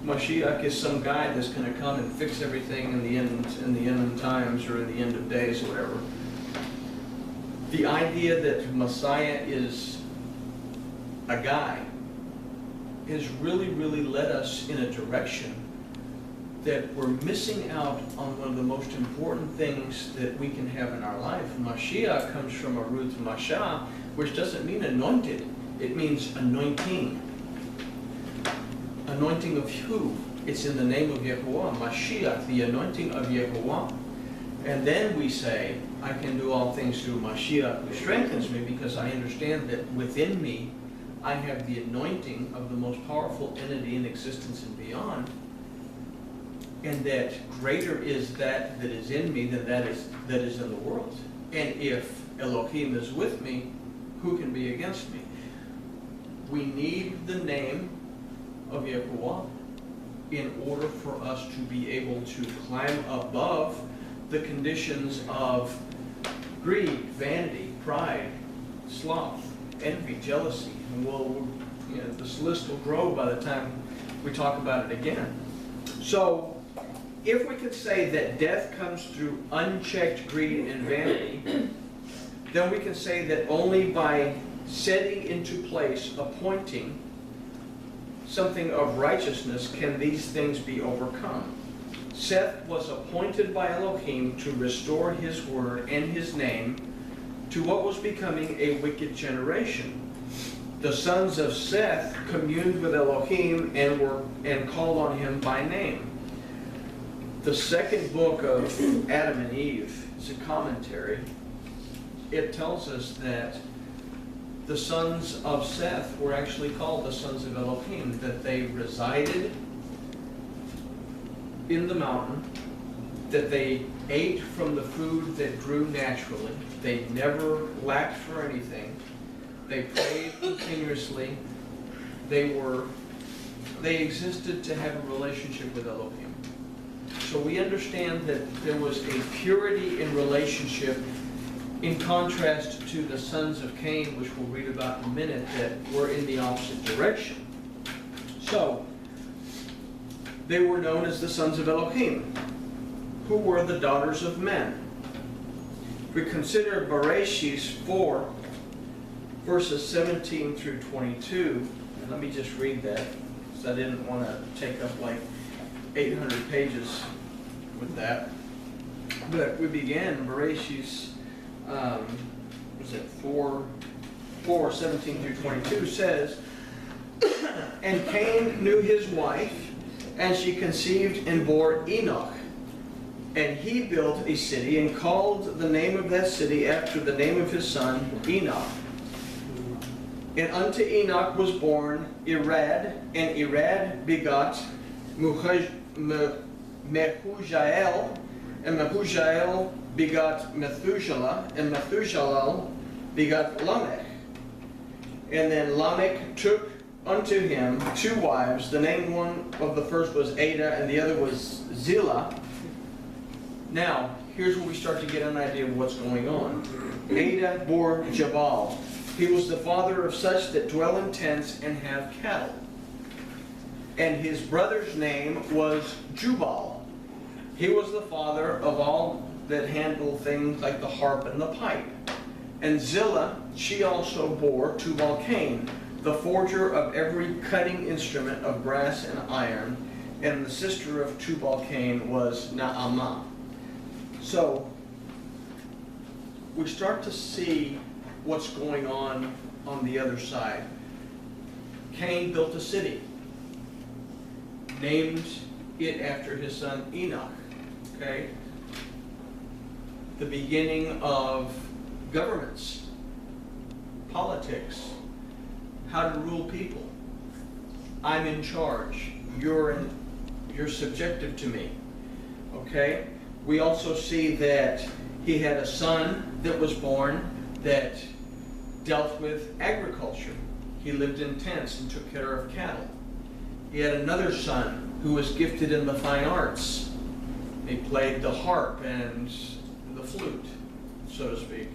Mashiach is some guy that's going to come and fix everything in the end times, or in the end of days, or whatever. The idea that Messiah is a guy has really, really led us in a direction that we're missing out on one of the most important things that we can have in our life. Mashiach comes from a root Masha, which doesn't mean anointed. It means anointing. Anointing of who? It's in the name of Yahuwah, Mashiach, the anointing of Yahuwah. And then we say, I can do all things through Mashiach who strengthens me, because I understand that within me I have the anointing of the most powerful entity in existence and beyond, and that greater is that is in me than that is in the world. And if Elohim is with me, who can be against me? We need the name of Yahuwah in order for us to be able to climb above the conditions of greed, vanity, pride, sloth, envy, jealousy. And this list will grow by the time we talk about it again. So, if we could say that death comes through unchecked greed and vanity, then we can say that only by setting into place, appointing something of righteousness, can these things be overcome. Seth was appointed by Elohim to restore his word and his name to what was becoming a wicked generation. The sons of Seth communed with Elohim and called on him by name. The second book of Adam and Eve is a commentary. It tells us that the sons of Seth were actually called the sons of Elohim, that they resided in the mountain, that they ate from the food that grew naturally. They never lacked for anything. They prayed continuously. They existed to have a relationship with Elohim. So we understand that there was a purity in relationship, in contrast to the sons of Cain, which we'll read about in a minute, that were in the opposite direction. So, they were known as the sons of Elohim, who were the daughters of men. If we consider Bereshit 4, verses 17 through 22, and let me just read that, because I didn't want to take up like 800 pages with that. But we began Bereshit, was it 4, 17 through 22 says, And Cain knew his wife, and she conceived and bore Enoch. And he built a city and called the name of that city after the name of his son Enoch. And unto Enoch was born Irad, and Irad begot Mehujael, and Mehujael begot Methuselah, and Methuselah begot Lamech. And then Lamech took unto him 2 wives. The name one of the first was Ada, and the other was Zillah. Now, here's where we start to get an idea of what's going on. Ada bore Jabal. He was the father of such that dwell in tents and have cattle. And his brother's name was Jubal. He was the father of all that handle things like the harp and the pipe. And Zillah, she also bore Tubal-Cain, the forger of every cutting instrument of brass and iron, and the sister of Tubal-Cain was Naamah. So, we start to see what's going on the other side. Cain built a city, named it after his son Enoch. Okay? The beginning of governments, politics, how to rule people. I'm in charge. You're subjective to me. Okay? We also see that he had a son that was born that dealt with agriculture. He lived in tents and took care of cattle. He had another son who was gifted in the fine arts. He played the harp and the flute, so to speak.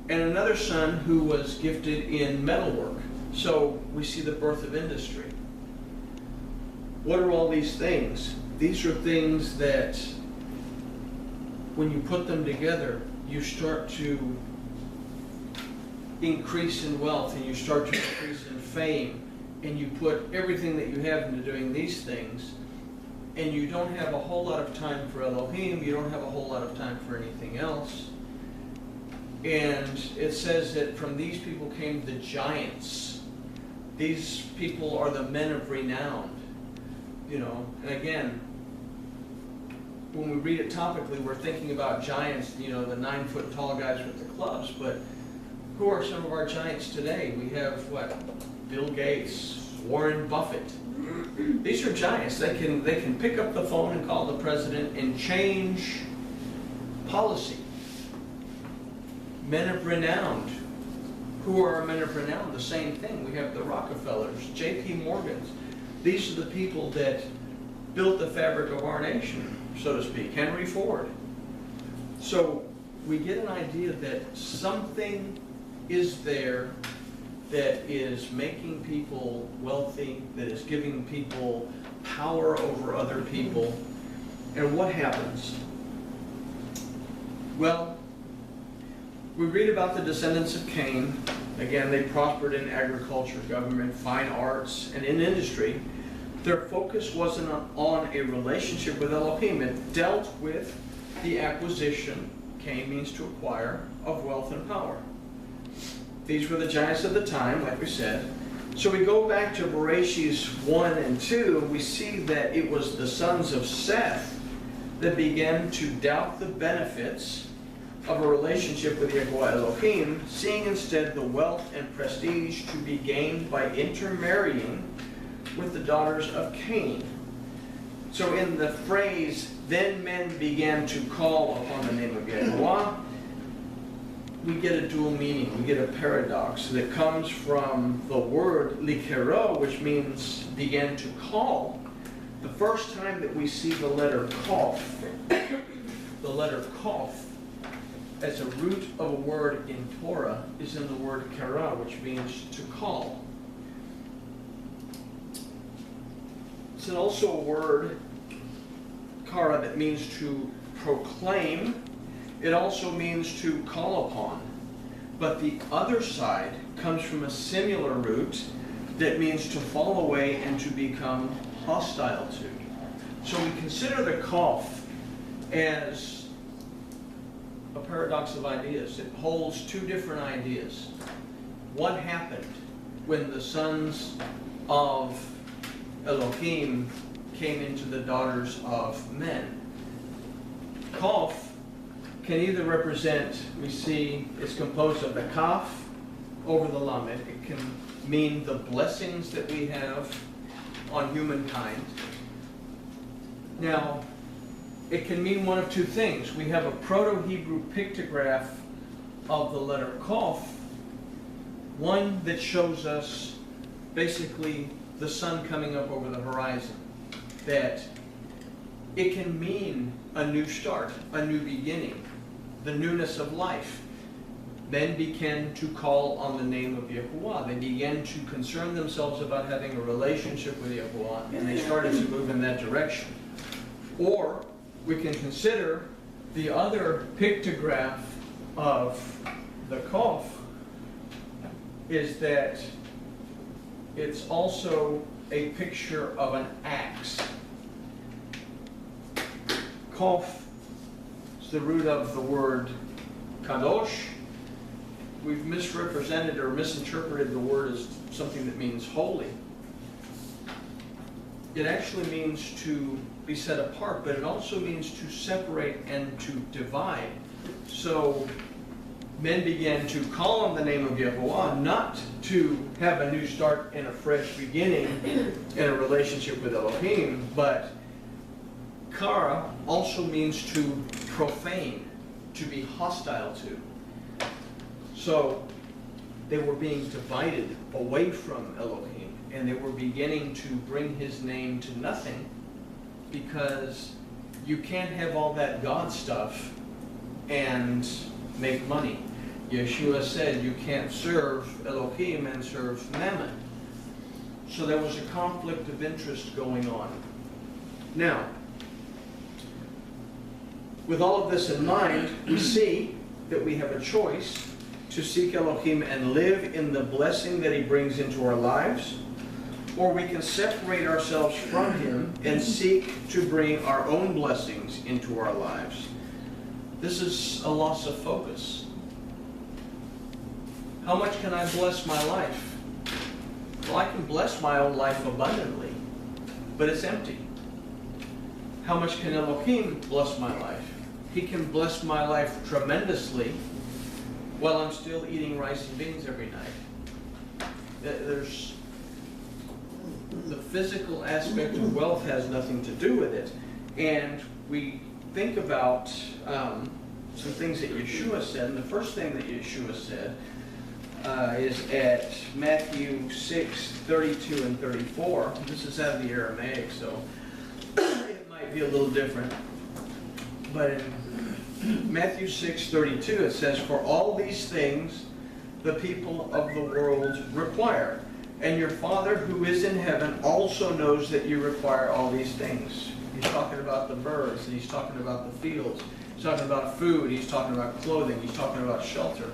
And another son who was gifted in metalwork. So we see the birth of industry. What are all these things? These are things that, when you put them together, you start to increase in wealth and you start to increase in fame, and you put everything that you have into doing these things, and you don't have a whole lot of time for Elohim, you don't have a whole lot of time for anything else. And it says that from these people came the giants. These people are the men of renown. You know, and again, when we read it topically, we're thinking about giants, you know, the 9-foot tall guys with the clubs, but who are some of our giants today? We have, what, Bill Gates, Warren Buffett. These are giants. They can pick up the phone and call the president and change policy. Men of renown. Who are men of renown? The same thing. We have the Rockefellers, J.P. Morgans. These are the people that built the fabric of our nation, so to speak. Henry Ford. So we get an idea that something is there that is making people wealthy, that is giving people power over other people. And what happens? Well, we read about the descendants of Cain. Again, they prospered in agriculture, government, fine arts, and in industry. Their focus wasn't on a relationship with Elohim. It dealt with the acquisition, Cain means to acquire, of wealth and power. These were the giants of the time, like we said. So we go back to Bereshit 1 and 2, and we see that it was the sons of Seth that began to doubt the benefits of a relationship with Yahweh Elohim, seeing instead the wealth and prestige to be gained by intermarrying with the daughters of Cain. So in the phrase, then men began to call upon the name of Yahweh, we get a dual meaning, we get a paradox that comes from the word likero, which means began to call. The first time that we see the letter Kof, the letter Kof, as a root of a word in Torah, is in the word kara, which means to call. It's also a word, kara, that means to proclaim. It also means to call upon. But the other side comes from a similar root that means to fall away and to become hostile to. So we consider the Kof as a paradox of ideas. It holds two different ideas. What happened when the sons of Elohim came into the daughters of men? Kof can either represent, we see it's composed of the Kaf over the Lamed. It can mean the blessings that we have on humankind. Now, it can mean one of two things. We have a Proto-Hebrew pictograph of the letter Kof, one that shows us basically the sun coming up over the horizon, that it can mean a new start, a new beginning, the newness of life. Men began to call on the name of Yahuwah. They began to concern themselves about having a relationship with Yahuwah, and they started to move in that direction. Or we can consider the other pictograph of the Kof is that it's also a picture of an axe. Kof is the root of the word kadosh. We've misrepresented or misinterpreted the word as something that means holy. It actually means to be set apart, but it also means to separate and to divide. So men began to call on the name of Yahuwah, not to have a new start and a fresh beginning in a relationship with Elohim, but kara also means to profane, to be hostile to. So they were being divided away from Elohim, and they were beginning to bring his name to nothing, because you can't have all that God stuff and make money. Yeshua said you can't serve Elohim and serve Mammon. So there was a conflict of interest going on. Now, with all of this in mind, we see that we have a choice to seek Elohim and live in the blessing that He brings into our lives, or we can separate ourselves from Him and seek to bring our own blessings into our lives. This is a loss of focus. How much can I bless my life? Well, I can bless my own life abundantly, but it's empty. How much can Elohim bless my life? He can bless my life tremendously while I'm still eating rice and beans every night. There's the physical aspect of wealth has nothing to do with it. And we think about some things that Yeshua said, and the first thing that Yeshua said is at Matthew 6:32 and 34. This is out of the Aramaic, so it might be a little different. But in Matthew 6:32 it says, "For all these things the people of the world require, and your Father who is in heaven also knows that you require all these things." He's talking about the birds, and he's talking about the fields. He's talking about food, he's talking about clothing, he's talking about shelter.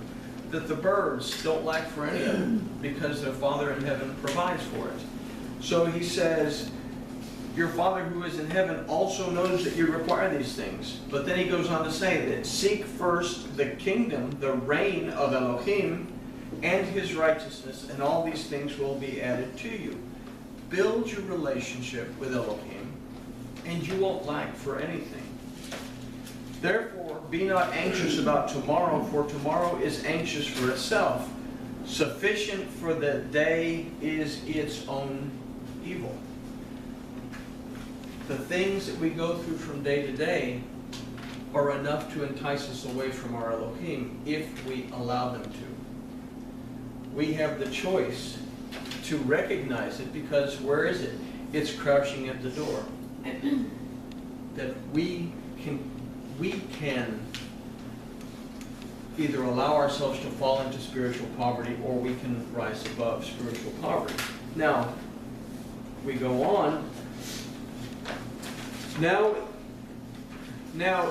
That the birds don't lack for any of it because their Father in heaven provides for it. So he says, your Father who is in heaven also knows that you require these things. But then he goes on to say that seek first the kingdom, the reign of Elohim, and His righteousness, and all these things will be added to you. Build your relationship with Elohim, and you won't lack for anything. Therefore, be not anxious about tomorrow, for tomorrow is anxious for itself. Sufficient for the day is its own evil. The things that we go through from day to day are enough to entice us away from our Elohim if we allow them to. We have the choice to recognize it, because where is it? It's crouching at the door. That we can either allow ourselves to fall into spiritual poverty, or we can rise above spiritual poverty. Now, we go on. Now,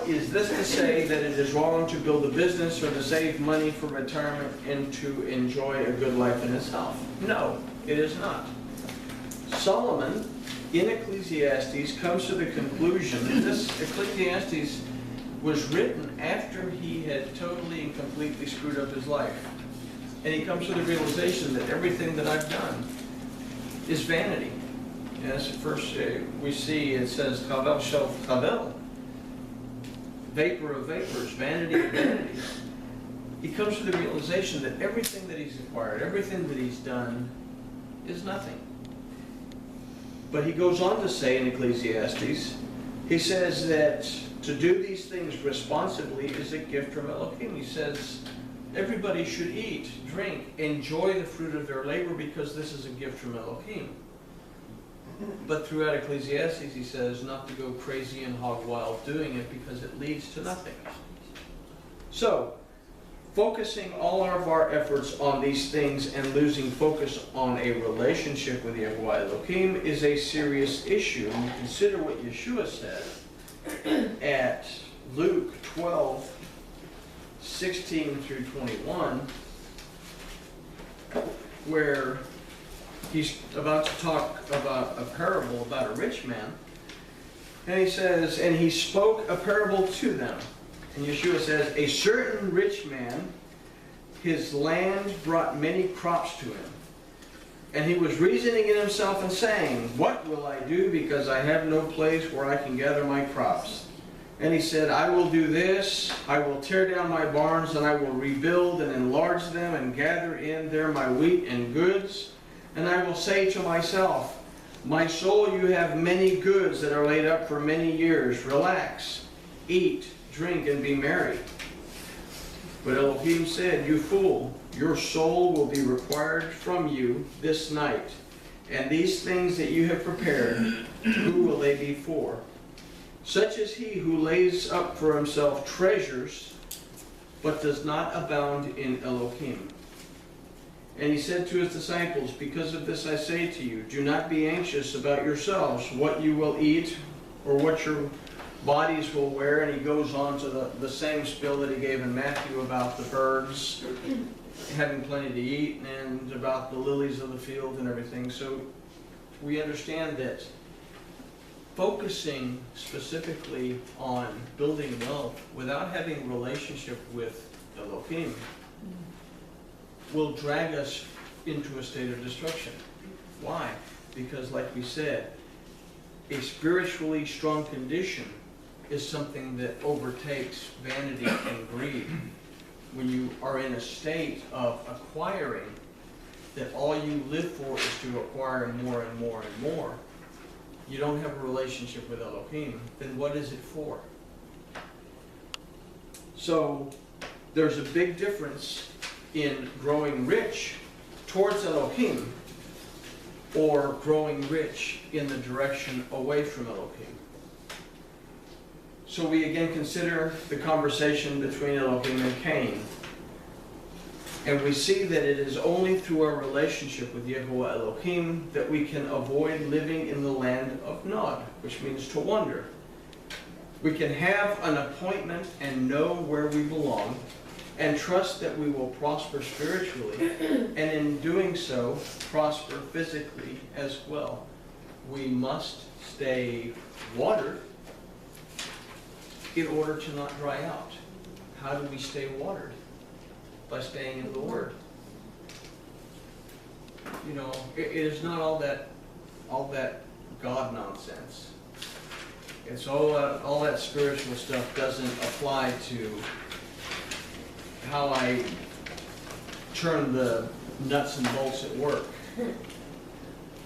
is this to say that it is wrong to build a business or to save money for retirement and to enjoy a good life in itself? No, it is not. Solomon, in Ecclesiastes, comes to the conclusion that this Ecclesiastes was written after he had totally and completely screwed up his life. And he comes to the realization that everything that I've done is vanity. Yes, first we see it says, Chavel shel chavel, vapor of vapors, vanity of vanities. He comes to the realization that everything that he's acquired, everything that he's done, is nothing. But he goes on to say in Ecclesiastes, he says that to do these things responsibly is a gift from Elohim. He says everybody should eat, drink, enjoy the fruit of their labor, because this is a gift from Elohim. But throughout Ecclesiastes he says not to go crazy and hog wild doing it, because it leads to nothing. So, focusing all of our efforts on these things and losing focus on a relationship with Yahuwah Elohim is a serious issue. And you consider what Yeshua said at Luke 12:16 through 21, where he's about to talk about a parable about a rich man. And he says, and he spoke a parable to them. And Yeshua says, a certain rich man, his land brought many crops to him. And he was reasoning in himself and saying, what will I do, because I have no place where I can gather my crops? And he said, I will do this, I will tear down my barns, and I will rebuild and enlarge them, and gather in there my wheat and goods. And I will say to myself, my soul, you have many goods that are laid up for many years. Relax, eat, drink, and be merry. But Elohim said, you fool, your soul will be required from you this night. And these things that you have prepared, who will they be for? Such is he who lays up for himself treasures, but does not abound in Elohim. And he said to his disciples, because of this I say to you, do not be anxious about yourselves, what you will eat or what your bodies will wear. And he goes on to the same spiel that he gave in Matthew about the birds having plenty to eat and about the lilies of the field and everything. So we understand that focusing specifically on building wealth without having a relationship with Elohim will drag us into a state of destruction. Why? Because like we said, a spiritually strong condition is something that overtakes vanity and greed. When you are in a state of acquiring, that all you live for is to acquire more and more and more, you don't have a relationship with Elohim, then what is it for? So there's a big difference in growing rich towards Elohim or growing rich in the direction away from Elohim. So we again consider the conversation between Elohim and Cain. And we see that it is only through our relationship with Yehovah Elohim that we can avoid living in the land of Nod, which means to wander. We can have an appointment and know where we belong, and trust that we will prosper spiritually, and in doing so, prosper physically as well. We must stay watered in order to not dry out. How do we stay watered? By staying in the Word. You know, it is not all that God nonsense. It's all that spiritual stuff doesn't apply to how I turn the nuts and bolts at work.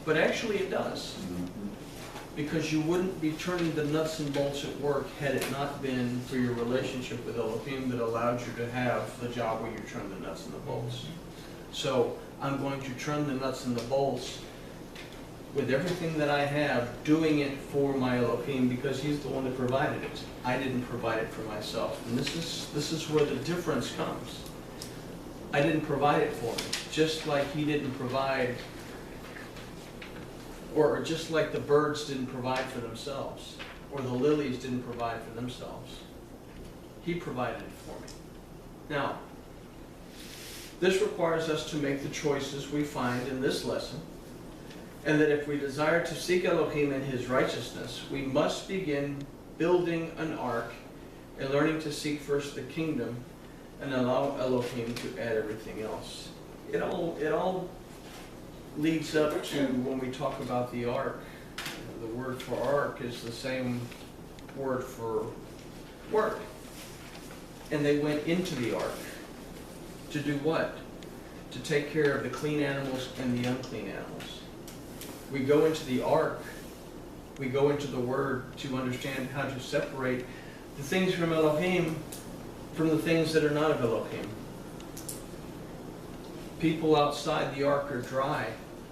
But actually it does. Because you wouldn't be turning the nuts and bolts at work had it not been for your relationship with Elohim that allowed you to have the job where you turn the nuts and the bolts. So I'm going to turn the nuts and the bolts with everything that I have, doing it for my Elohim because He's the one that provided it. I didn't provide it for myself. And this is where the difference comes. I didn't provide it for me. Just like He didn't provide, or just like the birds didn't provide for themselves, or the lilies didn't provide for themselves. He provided it for me. Now, this requires us to make the choices we find in this lesson, and that if we desire to seek Elohim and His righteousness, we must begin building an ark and learning to seek first the kingdom and allow Elohim to add everything else. It all leads up to when we talk about the ark. The word for ark is the same word for work. And they went into the ark to do what? To take care of the clean animals and the unclean animals. We go into the ark, we go into the Word to understand how to separate the things from Elohim from the things that are not of Elohim. People outside the ark are dry,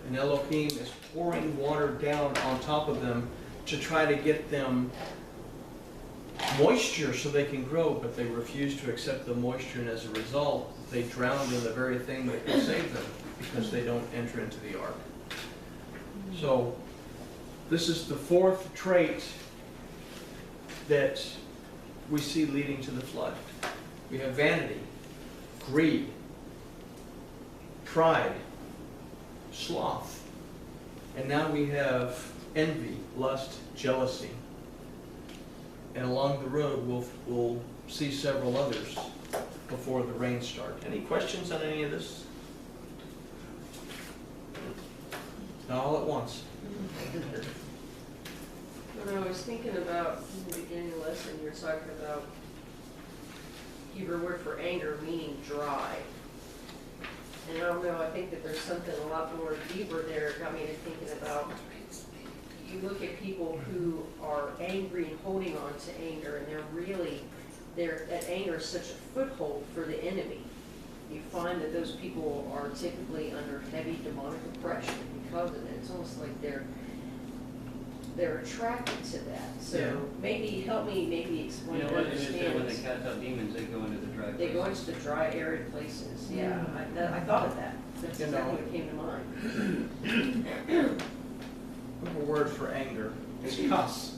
and Elohim is pouring water down on top of them to try to get them moisture so they can grow, but they refuse to accept the moisture, and as a result, they drown in the very thing that can save them because they don't enter into the ark. So, this is the fourth trait that we see leading to the flood. We have vanity, greed, pride, sloth, and now we have envy, lust, jealousy. And along the road, we'll see several others before the rains start. Any questions on any of this? Not all at once. When I was thinking about, in the beginning of the lesson, you were talking about Hebrew word for anger meaning dry. And I don't know, I think that there's something a lot more deeper there. It got me to thinking about, you look at people who are angry and holding on to anger, and that anger is such a foothold for the enemy. You find that those people are typically under heavy demonic oppression because of it. It's almost like they're attracted to that. So Yeah. maybe help me explain You know and what, when they understand. cast out demons, they go into the dry places. They go into the dry, arid places. Yeah, I thought of that. That's You exactly know. what came to mind. We have a word for anger. It's kas.